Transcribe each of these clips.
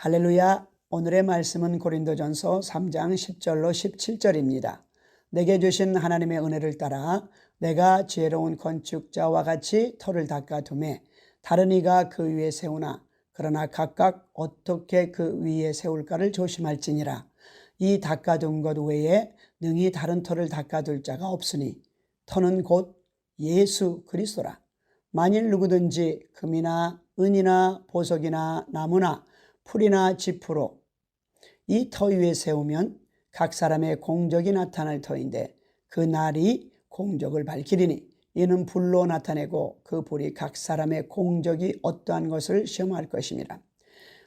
할렐루야. 오늘의 말씀은 고린도전서 3장 10절로 17절입니다. 내게 주신 하나님의 은혜를 따라 내가 지혜로운 건축자와 같이 터를 닦아두매 다른 이가 그 위에 세우나 그러나 각각 어떻게 그 위에 세울까를 조심할지니라. 이 닦아둔 것 외에 능히 다른 터를 닦아둘 자가 없으니 터는 곧 예수 그리스도라. 만일 누구든지 금이나 은이나 보석이나 나무나 풀이나 지푸로 이 터 위에 세우면 각 사람의 공적이 나타날 터인데 그 날이 공적을 밝히리니 이는 불로 나타내고 그 불이 각 사람의 공적이 어떠한 것을 시험할 것임이라.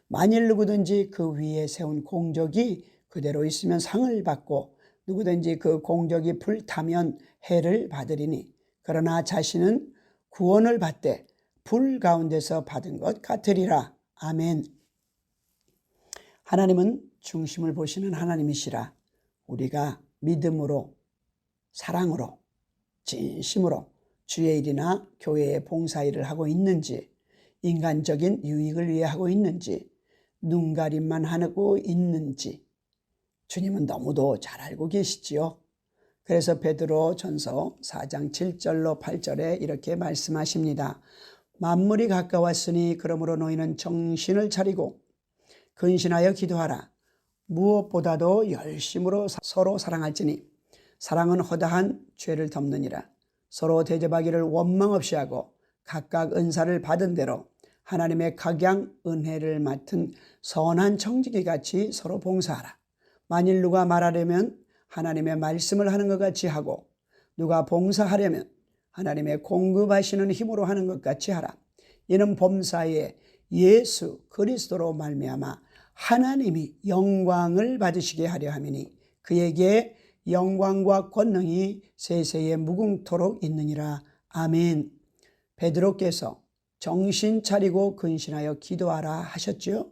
만일 누구든지 그 위에 세운 공적이 그대로 있으면 상을 받고 누구든지 그 공적이 불타면 해를 받으리니 그러나 자신은 구원을 받되 불 가운데서 받은 것 같으리라. 아멘. 하나님은 중심을 보시는 하나님이시라. 우리가 믿음으로, 사랑으로, 진심으로 주의 일이나 교회의 봉사일을 하고 있는지, 인간적인 유익을 위해 하고 있는지, 눈가림만 하고 있는지 주님은 너무도 잘 알고 계시지요. 그래서 베드로 전서 4장 7절로 8절에 이렇게 말씀하십니다. 만물이 가까웠으니 그러므로 너희는 정신을 차리고 근신하여 기도하라. 무엇보다도 열심으로 서로 사랑할지니 사랑은 허다한 죄를 덮느니라. 서로 대접하기를 원망 없이 하고 각각 은사를 받은 대로 하나님의 각양 은혜를 맡은 선한 청지기 같이 서로 봉사하라. 만일 누가 말하려면 하나님의 말씀을 하는 것 같이 하고 누가 봉사하려면 하나님의 공급하시는 힘으로 하는 것 같이 하라. 이는 범사에 예수 그리스도로 말미암아 하나님이 영광을 받으시게 하려 함이니 그에게 영광과 권능이 세세에 무궁토록 있느니라. 아멘. 베드로께서 정신 차리고 근신하여 기도하라 하셨죠.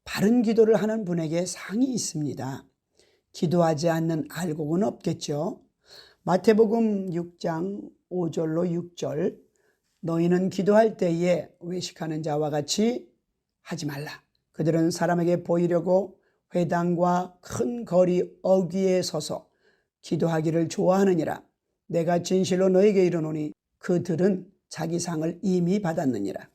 바른 기도를 하는 분에게 상이 있습니다. 기도하지 않는 알곡은 없겠죠. 마태복음 6장 5절로 6절 너희는 기도할 때에 외식하는 자와 같이 하지 말라. 그들은 사람에게 보이려고 회당과 큰 거리 어귀에 서서 기도하기를 좋아하느니라. 내가 진실로 너에게 이르노니 그들은 자기 상을 이미 받았느니라.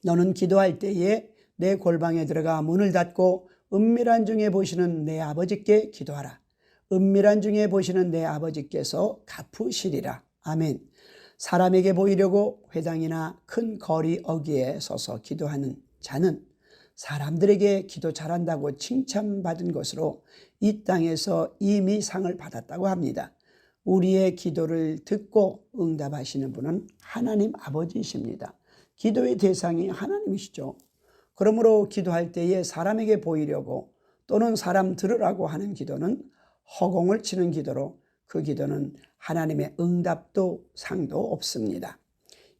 너는 기도할 때에 내 골방에 들어가 문을 닫고 은밀한 중에 보시는 내 아버지께 기도하라. 은밀한 중에 보시는 내 아버지께서 갚으시리라. 아멘. 사람에게 보이려고 회당이나 큰 거리 어귀에 서서 기도하는 자는 사람들에게 기도 잘한다고 칭찬받은 것으로 이 땅에서 이미 상을 받았다고 합니다. 우리의 기도를 듣고 응답하시는 분은 하나님 아버지이십니다. 기도의 대상이 하나님이시죠. 그러므로 기도할 때에 사람에게 보이려고 또는 사람 들으라고 하는 기도는 허공을 치는 기도로 그 기도는 하나님의 응답도 상도 없습니다.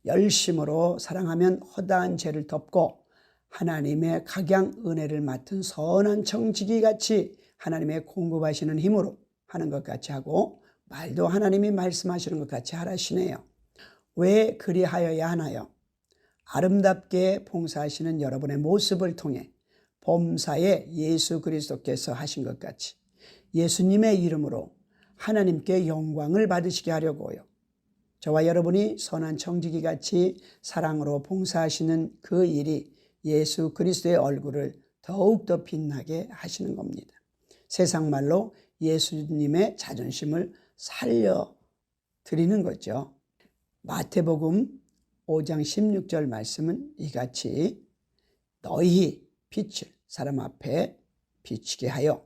열심으로 사랑하면 허다한 죄를 덮고 하나님의 각양 은혜를 맡은 선한 청지기 같이 하나님의 공급하시는 힘으로 하는 것 같이 하고 말도 하나님이 말씀하시는 것 같이 하라시네요. 왜 그리하여야 하나요? 아름답게 봉사하시는 여러분의 모습을 통해 범사에 예수 그리스도께서 하신 것 같이 예수님의 이름으로 하나님께 영광을 받으시게 하려고요. 저와 여러분이 선한 청지기 같이 사랑으로 봉사하시는 그 일이 예수 그리스도의 얼굴을 더욱더 빛나게 하시는 겁니다. 세상 말로 예수님의 자존심을 살려드리는 거죠. 마태복음 5장 16절 말씀은 이같이 너희 빛을 사람 앞에 비치게 하여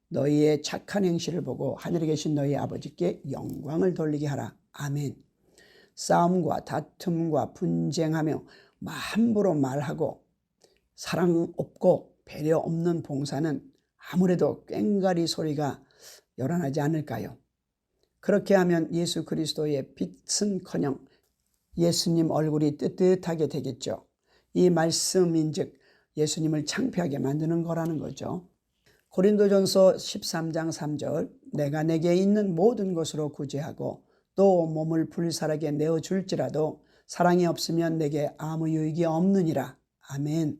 너희의 착한 행실을 보고 하늘에 계신 너희 아버지께 영광을 돌리게 하라. 아멘. 싸움과 다툼과 분쟁하며 함부로 말하고 사랑 없고 배려 없는 봉사는 아무래도 꽹과리 소리가 요란하지 않을까요? 그렇게 하면 예수 그리스도의 빛은커녕 예수님 얼굴이 뜨뜻하게 되겠죠. 이 말씀인즉 예수님을 창피하게 만드는 거라는 거죠. 고린도전서 13장 3절 내가 내게 있는 모든 것으로 구제하고 또 몸을 불살하게 내어줄지라도 사랑이 없으면 내게 아무 유익이 없느니라. 아멘.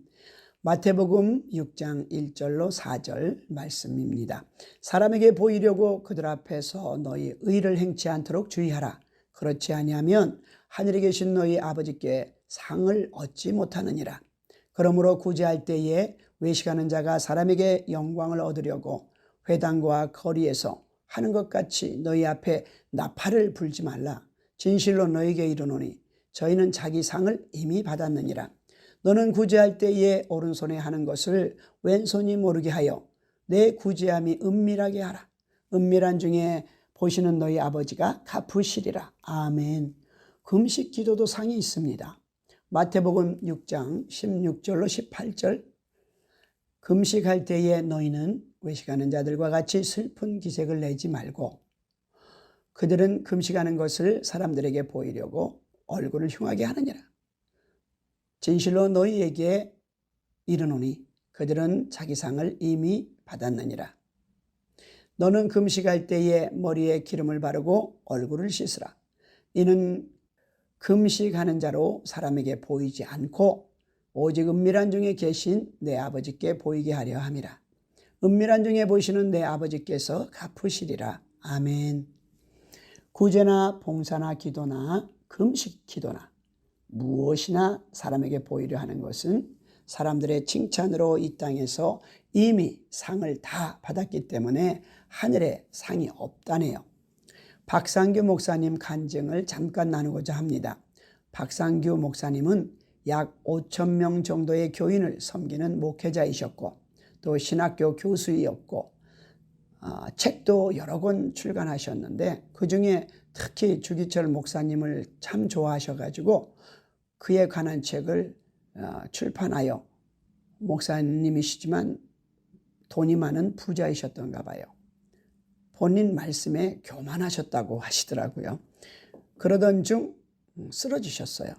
마태복음 6장 1절로 4절 말씀입니다. 사람에게 보이려고 그들 앞에서 너희 의를 행치 않도록 주의하라. 그렇지 아니하면 하늘에 계신 너희 아버지께 상을 얻지 못하느니라. 그러므로 구제할 때에 외식하는 자가 사람에게 영광을 얻으려고 회당과 거리에서 하는 것 같이 너희 앞에 나팔을 불지 말라. 진실로 너희에게 이르노니 저희는 자기 상을 이미 받았느니라. 너는 구제할 때에 오른손에 하는 것을 왼손이 모르게 하여 내 구제함이 은밀하게 하라. 은밀한 중에 보시는 너희 아버지가 갚으시리라. 아멘. 금식 기도도 상이 있습니다. 마태복음 6장 16절로 18절. 금식할 때에 너희는 외식하는 자들과 같이 슬픈 기색을 내지 말고 그들은 금식하는 것을 사람들에게 보이려고 얼굴을 흉하게 하느니라. 진실로 너희에게 이르노니 그들은 자기 상을 이미 받았느니라. 너는 금식할 때에 머리에 기름을 바르고 얼굴을 씻으라. 이는 금식하는 자로 사람에게 보이지 않고 오직 은밀한 중에 계신 내 아버지께 보이게 하려 함이라. 은밀한 중에 보시는 내 아버지께서 갚으시리라. 아멘. 구제나 봉사나 기도나 금식 기도나 무엇이나 사람에게 보이려 하는 것은 사람들의 칭찬으로 이 땅에서 이미 상을 다 받았기 때문에 하늘에 상이 없다네요. 박상규 목사님 간증을 잠깐 나누고자 합니다. 박상규 목사님은 약 5,000명 정도의 교인을 섬기는 목회자이셨고 또 신학교 교수이었고 책도 여러 권 출간하셨는데 그중에 특히 주기철 목사님을 참 좋아하셔가지고 그에 관한 책을 출판하여 목사님이시지만 돈이 많은 부자이셨던가 봐요. 본인 말씀에 교만하셨다고 하시더라고요. 그러던 중 쓰러지셨어요.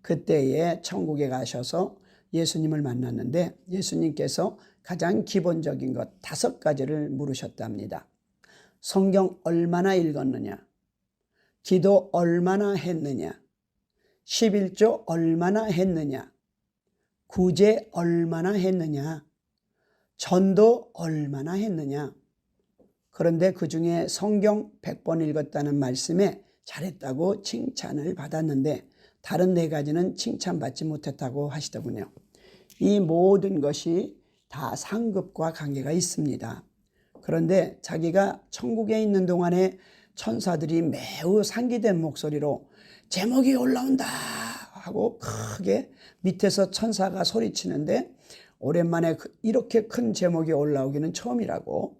그때에 천국에 가셔서 예수님을 만났는데 예수님께서 가장 기본적인 것 5가지를 물으셨답니다. 성경 얼마나 읽었느냐? 기도 얼마나 했느냐? 11조 얼마나 했느냐? 구제 얼마나 했느냐? 전도 얼마나 했느냐? 그런데 그 중에 성경 100번 읽었다는 말씀에 잘했다고 칭찬을 받았는데 다른 4가지는 칭찬받지 못했다고 하시더군요. 이 모든 것이 다 상급과 관계가 있습니다. 그런데 자기가 천국에 있는 동안에 천사들이 매우 상기된 목소리로 제목이 올라온다 하고 크게 밑에서 천사가 소리치는데 오랜만에 이렇게 큰 제목이 올라오기는 처음이라고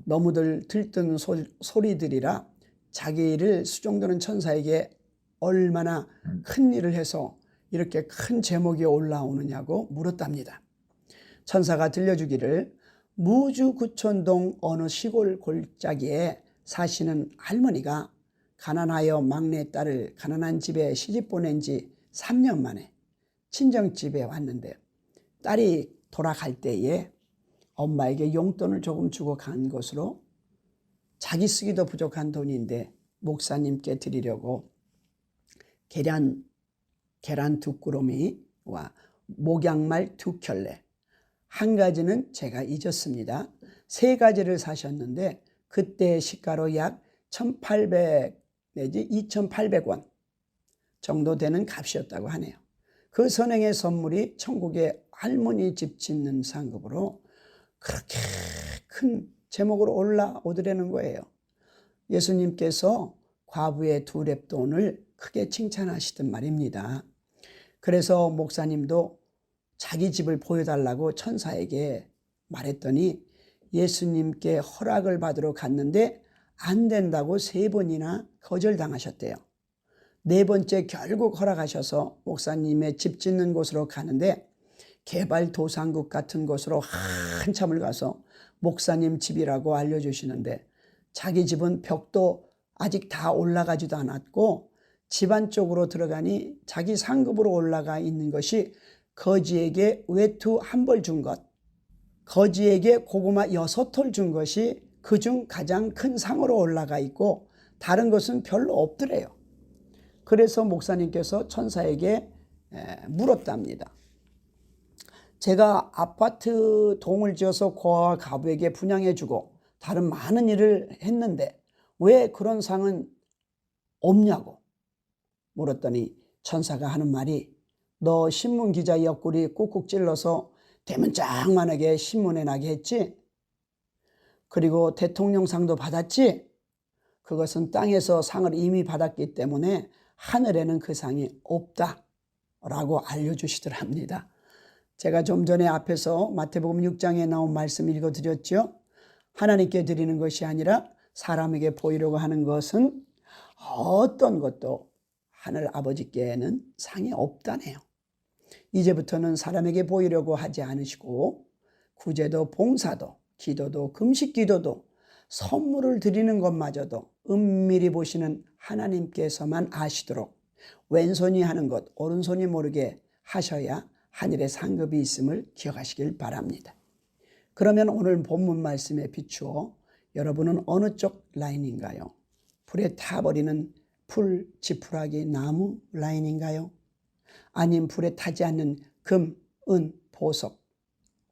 너무들 들뜬 소리들이라 자기를 수종드는 천사에게 얼마나 큰 일을 해서 이렇게 큰 제목이 올라오느냐고 물었답니다. 천사가 들려주기를 무주 구촌동 어느 시골 골짜기에 사시는 할머니가 가난하여 막내 딸을 가난한 집에 시집 보낸 지 3년 만에 친정집에 왔는데 딸이 돌아갈 때에 엄마에게 용돈을 조금 주고 간 것으로 자기 쓰기도 부족한 돈인데 목사님께 드리려고 계란 2꾸러미와 목양말 2켤레, 한 가지는 제가 잊었습니다. 3가지를 사셨는데 그때 시가로 약 1,800 내지 2,800원 정도 되는 값이었다고 하네요. 그 선행의 선물이 천국의 할머니 집 짓는 상급으로 그렇게 큰 제목으로 올라오더라는 거예요. 예수님께서 과부의 2렙돈을 크게 칭찬하시던 말입니다. 그래서 목사님도 자기 집을 보여달라고 천사에게 말했더니 예수님께 허락을 받으러 갔는데 안 된다고 3번이나 거절당하셨대요. 4번째 결국 허락하셔서 목사님의 집 짓는 곳으로 가는데 개발도상국 같은 곳으로 한참을 가서 목사님 집이라고 알려주시는데 자기 집은 벽도 아직 다 올라가지도 않았고 집 안쪽으로 들어가니 자기 상급으로 올라가 있는 것이 거지에게 외투 1벌 준 것, 거지에게 고구마 6톨 준 것이 그중 가장 큰 상으로 올라가 있고 다른 것은 별로 없더래요. 그래서 목사님께서 천사에게 물었답니다. 제가 아파트 동을 지어서 고아와 가부에게 분양해주고 다른 많은 일을 했는데 왜 그런 상은 없냐고 물었더니 천사가 하는 말이 너 신문기자 옆구리 꾹꾹 찔러서 대문짝만하게 신문에 나게 했지? 그리고 대통령상도 받았지? 그것은 땅에서 상을 이미 받았기 때문에 하늘에는 그 상이 없다라고 알려주시더랍니다. 제가 좀 전에 앞에서 마태복음 6장에 나온 말씀 읽어드렸죠. 하나님께 드리는 것이 아니라 사람에게 보이려고 하는 것은 어떤 것도 하늘 아버지께는 상이 없다네요. 이제부터는 사람에게 보이려고 하지 않으시고 구제도 봉사도 기도도 금식 기도도 선물을 드리는 것마저도 은밀히 보시는 하나님께서만 아시도록 왼손이 하는 것 오른손이 모르게 하셔야 하늘에 상급이 있음을 기억하시길 바랍니다. 그러면 오늘 본문 말씀에 비추어 여러분은 어느 쪽 라인인가요? 불에 타버리는 풀, 지푸라기, 나무 라인인가요? 아님 불에 타지 않는 금, 은, 보석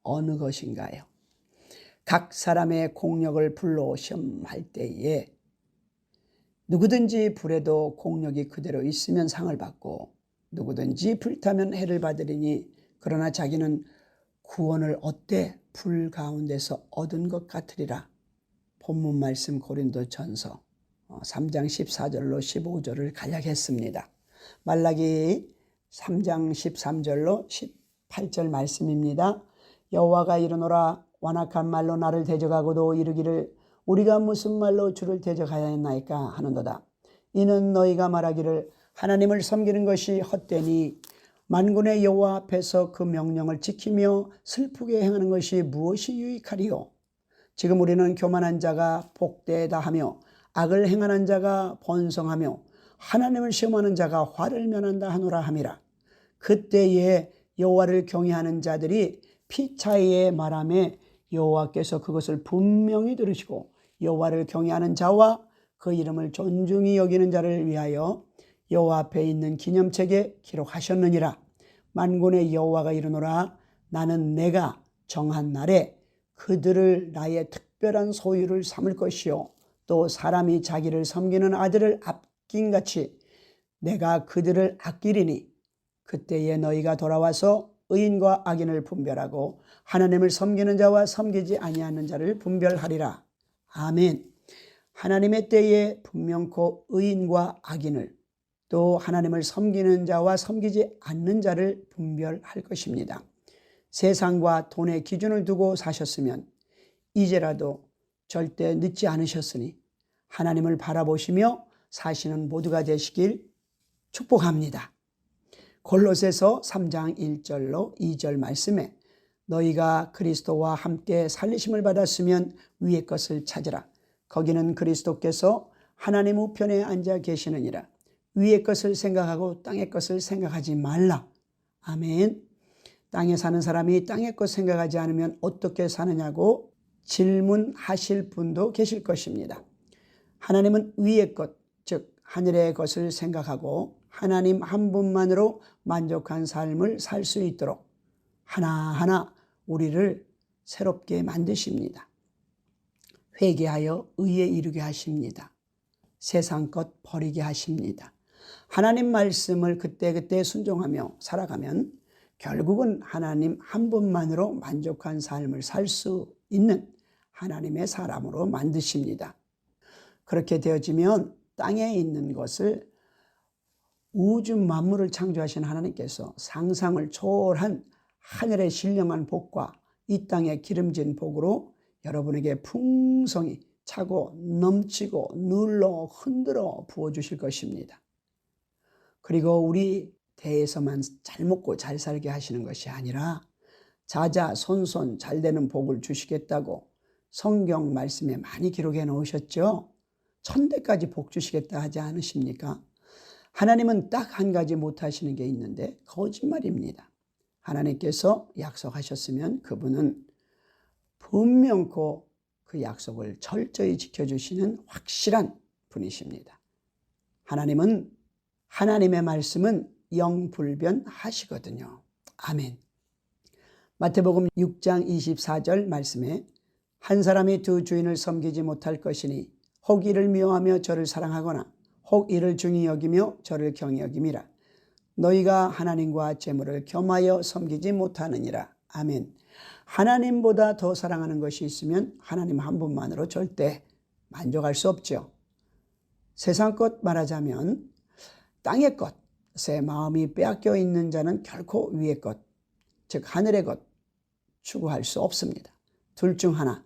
어느 것인가요? 각 사람의 공력을 불로 시험할 때에 누구든지 불에도 공력이 그대로 있으면 상을 받고 누구든지 불타면 해를 받으리니 그러나 자기는 구원을 얻되 불 가운데서 얻은 것 같으리라. 본문 말씀 고린도전서 3장 14절로 15절을 간략했습니다. 말라기 3장 13절로 18절 말씀입니다. 여호와가 이르노라 완악한 말로 나를 대적하고도 이르기를 우리가 무슨 말로 주를 대적하였나이까 하는도다. 이는 너희가 말하기를 하나님을 섬기는 것이 헛되니 만군의 여호와 앞에서 그 명령을 지키며 슬프게 행하는 것이 무엇이 유익하리요. 지금 우리는 교만한 자가 복되다 하며 악을 행하는 자가 번성하며 하나님을 시험하는 자가 화를 면한다 하노라 함이라. 그때에 여호와를 경외하는 자들이 피 차이에 말하며 여호와께서 그것을 분명히 들으시고 여호와를 경외하는 자와 그 이름을 존중히 여기는 자를 위하여 여호와 앞에 있는 기념책에 기록하셨느니라. 만군의 여호와가 이르노라 나는 내가 정한 날에 그들을 나의 특별한 소유를 삼을 것이요 또 사람이 자기를 섬기는 아들을 아낀같이 내가 그들을 아끼리니 그때에 너희가 돌아와서 의인과 악인을 분별하고 하나님을 섬기는 자와 섬기지 아니하는 자를 분별하리라. 아멘. 하나님의 때에 분명코 의인과 악인을 또 하나님을 섬기는 자와 섬기지 않는 자를 분별할 것입니다. 세상과 돈의 기준을 두고 사셨으면 이제라도 절대 늦지 않으셨으니 하나님을 바라보시며 사시는 모두가 되시길 축복합니다. 골로새서 3장 1절로 2절 말씀에 너희가 그리스도와 함께 살리심을 받았으면 위의 것을 찾으라. 거기는 그리스도께서 하나님 우편에 앉아 계시느니라. 위의 것을 생각하고 땅의 것을 생각하지 말라. 아멘. 땅에 사는 사람이 땅의 것 생각하지 않으면 어떻게 사느냐고 질문하실 분도 계실 것입니다. 하나님은 위의 것, 즉 하늘의 것을 생각하고 하나님 한 분만으로 만족한 삶을 살 수 있도록 하나하나 우리를 새롭게 만드십니다. 회개하여 의에 이르게 하십니다. 세상 것 버리게 하십니다. 하나님 말씀을 그때그때 순종하며 살아가면 결국은 하나님 한 분만으로 만족한 삶을 살 수 있는 하나님의 사람으로 만드십니다. 그렇게 되어지면 땅에 있는 것을 우주 만물을 창조하신 하나님께서 상상을 초월한 하늘의 신령한 복과 이 땅의 기름진 복으로 여러분에게 풍성히 차고 넘치고 눌러 흔들어 부어주실 것입니다. 그리고 우리 대에서만 잘 먹고 잘 살게 하시는 것이 아니라 자자손손 잘 되는 복을 주시겠다고 성경 말씀에 많이 기록해 놓으셨죠. 천대까지 복 주시겠다 하지 않으십니까? 하나님은 딱 한 가지 못하시는 게 있는데 거짓말입니다. 하나님께서 약속하셨으면 그분은 분명코 그 약속을 철저히 지켜주시는 확실한 분이십니다. 하나님의 말씀은 영불변하시거든요. 아멘. 마태복음 6장 24절 말씀에 한 사람이 두 주인을 섬기지 못할 것이니 혹 이를 미워하며 저를 사랑하거나 혹 이를 중히 여기며 저를 경히 여김이라. 너희가 하나님과 재물을 겸하여 섬기지 못하느니라. 아멘. 하나님보다 더 사랑하는 것이 있으면 하나님 한 분만으로 절대 만족할 수 없죠. 세상 것 말하자면 땅의 것에 마음이 빼앗겨 있는 자는 결코 위의 것, 즉 하늘의 것 추구할 수 없습니다. 둘 중 하나,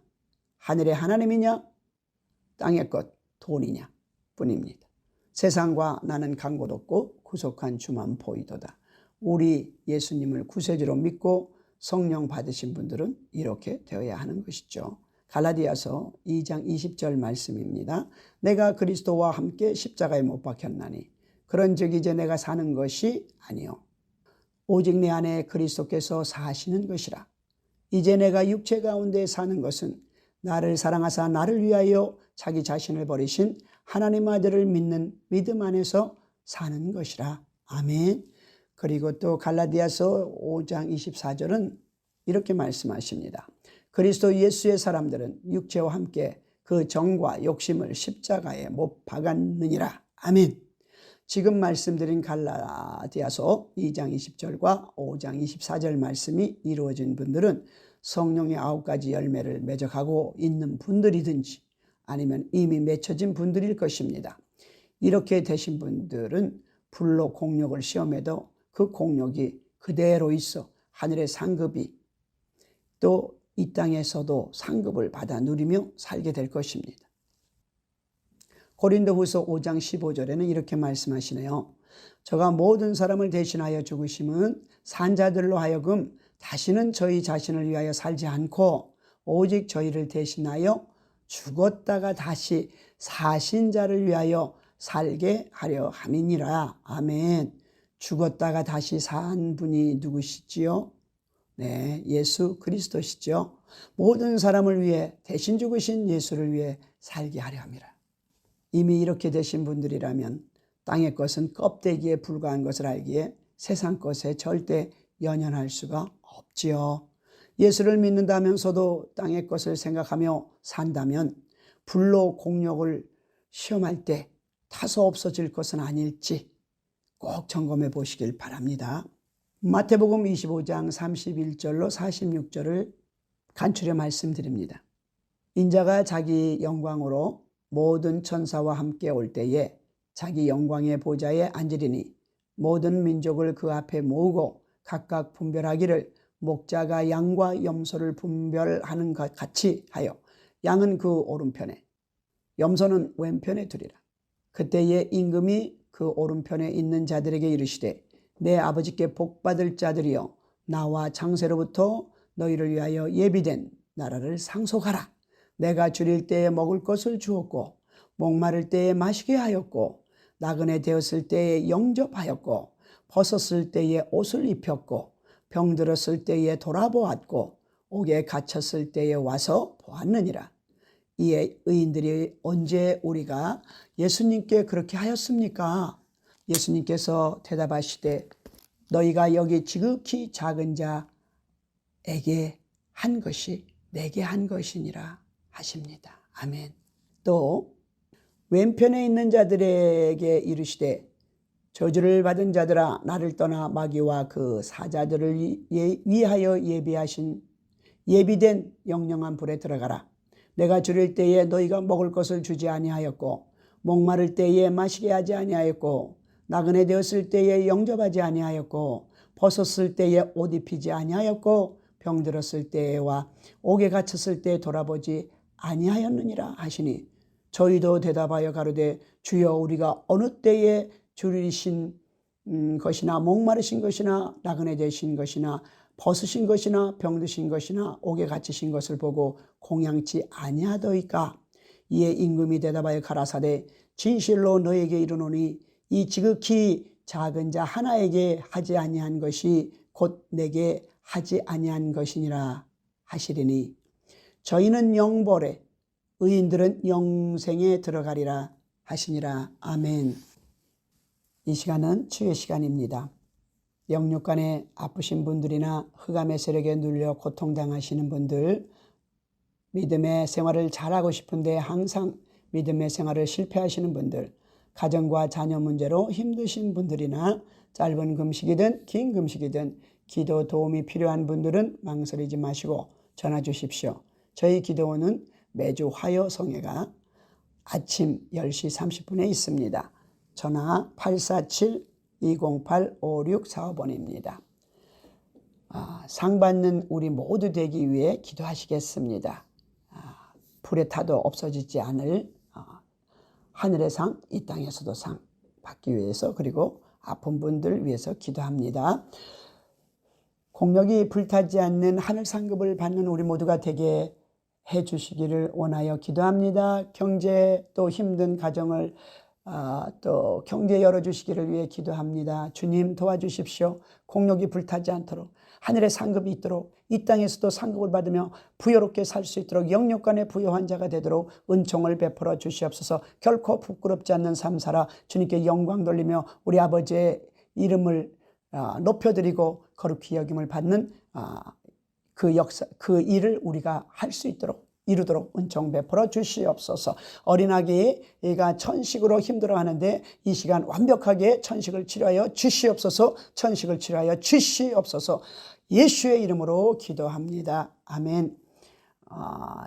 하늘의 하나님이냐 땅의 것 돈이냐 뿐입니다. 세상과 나는 간 곳 없고 구속한 주만 보이도다. 우리 예수님을 구세주로 믿고 성령 받으신 분들은 이렇게 되어야 하는 것이죠. 갈라디아서 2장 20절 말씀입니다. 내가 그리스도와 함께 십자가에 못 박혔나니 그런즉 이제 내가 사는 것이 아니요 오직 내 안에 그리스도께서 사시는 것이라. 이제 내가 육체 가운데 사는 것은 나를 사랑하사 나를 위하여 자기 자신을 버리신 하나님 아들을 믿는 믿음 안에서 사는 것이라. 아멘. 그리고 또 갈라디아서 5장 24절은 이렇게 말씀하십니다. 그리스도 예수의 사람들은 육체와 함께 그 정과 욕심을 십자가에 못 박았느니라. 아멘. 지금 말씀드린 갈라디아서 2장 20절과 5장 24절 말씀이 이루어진 분들은 성령의 9가지 열매를 매적하고 있는 분들이든지 아니면 이미 맺혀진 분들일 것입니다. 이렇게 되신 분들은 불로 공력을 시험해도 그 공력이 그대로 있어 하늘의 상급이 또 이 땅에서도 상급을 받아 누리며 살게 될 것입니다. 고린도후서 5장 15절에는 이렇게 말씀하시네요. 저가 모든 사람을 대신하여 죽으심은 산자들로 하여금 다시는 저희 자신을 위하여 살지 않고 오직 저희를 대신하여 죽었다가 다시 사신 자를 위하여 살게 하려 함이니라. 아멘. 죽었다가 다시 산 분이 누구시지요? 네, 예수 그리스도시죠. 모든 사람을 위해 대신 죽으신 예수를 위해 살게 하려 함이라. 이미 이렇게 되신 분들이라면 땅의 것은 껍데기에 불과한 것을 알기에 세상 것에 절대 연연할 수가 없지요. 예수를 믿는다면서도 땅의 것을 생각하며 산다면 불로 공력을 시험할 때 타서 없어질 것은 아닐지 꼭 점검해 보시길 바랍니다. 마태복음 25장 31절로 46절을 간추려 말씀드립니다. 인자가 자기 영광으로 모든 천사와 함께 올 때에 자기 영광의 보좌에 앉으리니 모든 민족을 그 앞에 모으고 각각 분별하기를 목자가 양과 염소를 분별하는 것 같이 하여 양은 그 오른편에 염소는 왼편에 두리라. 그때에 임금이 그 오른편에 있는 자들에게 이르시되 내 아버지께 복받을 자들이여 나와 창세로부터 너희를 위하여 예비된 나라를 상속하라. 내가 줄일 때에 먹을 것을 주었고 목마를 때에 마시게 하였고 나그네 되었을 때에 영접하였고 벗었을 때에 옷을 입혔고 병들었을 때에 돌아보았고 옥에 갇혔을 때에 와서 보았느니라. 이에 의인들이 언제 우리가 예수님께 그렇게 하였습니까? 예수님께서 대답하시되 너희가 여기 지극히 작은 자에게 한 것이 내게 한 것이니라 하십니다. 아멘. 또 왼편에 있는 자들에게 이르시되 저주를 받은 자들아 나를 떠나 마귀와 그 사자들을 위하여 예비하신 예비된 영영한 불에 들어가라. 내가 줄일 때에 너희가 먹을 것을 주지 아니하였고 목마를 때에 마시게 하지 아니하였고 나그네 되었을 때에 영접하지 아니하였고 벗었을 때에 옷 입히지 아니하였고 병들었을 때와 옥에 갇혔을 때에 돌아보지 아니하였느니라 하시니 저희도 대답하여 가로되 주여 우리가 어느 때에 줄이신 것이나 목마르신 것이나 나그네 되신 것이나 벗으신 것이나 병드신 것이나 옥에 갇히신 것을 보고 공양치 아니하더이까. 이에 임금이 대답하여 가라사대 진실로 너에게 이르노니 이 지극히 작은 자 하나에게 하지 아니한 것이 곧 내게 하지 아니한 것이니라 하시리니 저희는 영벌에 의인들은 영생에 들어가리라 하시니라. 아멘. 이 시간은 치유의 시간입니다. 영육간에 아프신 분들이나 흑암의 세력에 눌려 고통당하시는 분들, 믿음의 생활을 잘하고 싶은데 항상 믿음의 생활을 실패하시는 분들, 가정과 자녀 문제로 힘드신 분들이나 짧은 금식이든 긴 금식이든 기도 도움이 필요한 분들은 망설이지 마시고 전화 주십시오. 저희 기도원은 매주 화요 성회가 아침 10시 30분에 있습니다. 전화 847-208-5645번입니다. 상 받는 우리 모두 되기 위해 기도하시겠습니다. 불에 타도 없어지지 않을 하늘의 상, 이 땅에서도 상 받기 위해서, 그리고 아픈 분들 위해서 기도합니다. 공력이 불타지 않는 하늘 상급을 받는 우리 모두가 되게 해주시기를 원하여 기도합니다. 경제 또 힘든 가정을 또 경제 열어주시기를 위해 기도합니다. 주님 도와주십시오. 공력이 불타지 않도록 하늘의 상급이 있도록 이 땅에서도 상급을 받으며 부여롭게 살 수 있도록 영육간의 부여한 자가 되도록 은총을 베풀어 주시옵소서. 결코 부끄럽지 않는 삶 살아 주님께 영광 돌리며 우리 아버지의 이름을 높여드리고 거룩히 여김을 받는 그 역사, 그 일을 우리가 할 수 있도록 이루도록 은총 베풀어 주시옵소서. 어린아기가 천식으로 힘들어하는데 이 시간 완벽하게 천식을 치료하여 주시옵소서. 천식을 치료하여 주시옵소서. 예수의 이름으로 기도합니다. 아멘.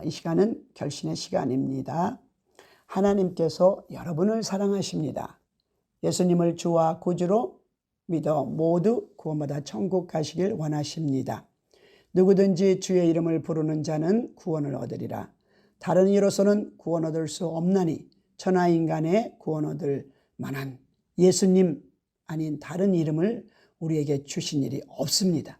이 시간은 결신의 시간입니다. 하나님께서 여러분을 사랑하십니다. 예수님을 주와 구주로 믿어 모두 구원받아 천국 가시길 원하십니다. 누구든지 주의 이름을 부르는 자는 구원을 얻으리라. 다른 이로서는 구원 얻을 수 없나니 천하인간의 구원 얻을 만한 예수님 아닌 다른 이름을 우리에게 주신 일이 없습니다.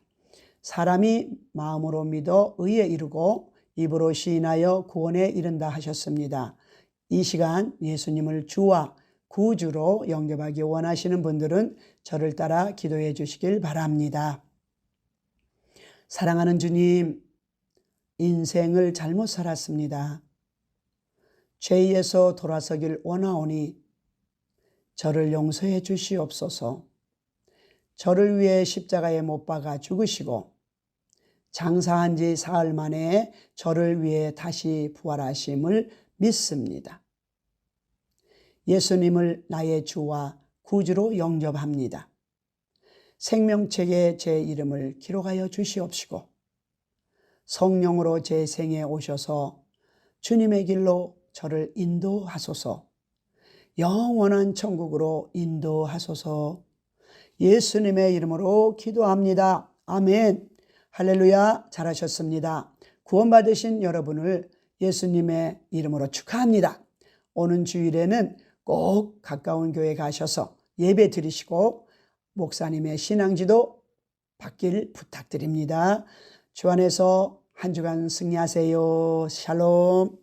사람이 마음으로 믿어 의에 이르고 입으로 시인하여 구원에 이른다 하셨습니다. 이 시간 예수님을 주와 구주로 영접하기 원하시는 분들은 저를 따라 기도해 주시길 바랍니다. 사랑하는 주님, 인생을 잘못 살았습니다. 죄에서 돌아서길 원하오니 저를 용서해 주시옵소서. 저를 위해 십자가에 못 박아 죽으시고 장사한 지 사흘 만에 저를 위해 다시 부활하심을 믿습니다. 예수님을 나의 주와 구주로 영접합니다. 생명책에 제 이름을 기록하여 주시옵시고 성령으로 제 생에 오셔서 주님의 길로 저를 인도하소서. 영원한 천국으로 인도하소서. 예수님의 이름으로 기도합니다. 아멘. 할렐루야. 잘하셨습니다. 구원받으신 여러분을 예수님의 이름으로 축하합니다. 오는 주일에는 꼭 가까운 교회 가셔서 예배 드리시고 목사님의 신앙지도 받길 부탁드립니다. 주 안에서 한 주간 승리하세요. 샬롬.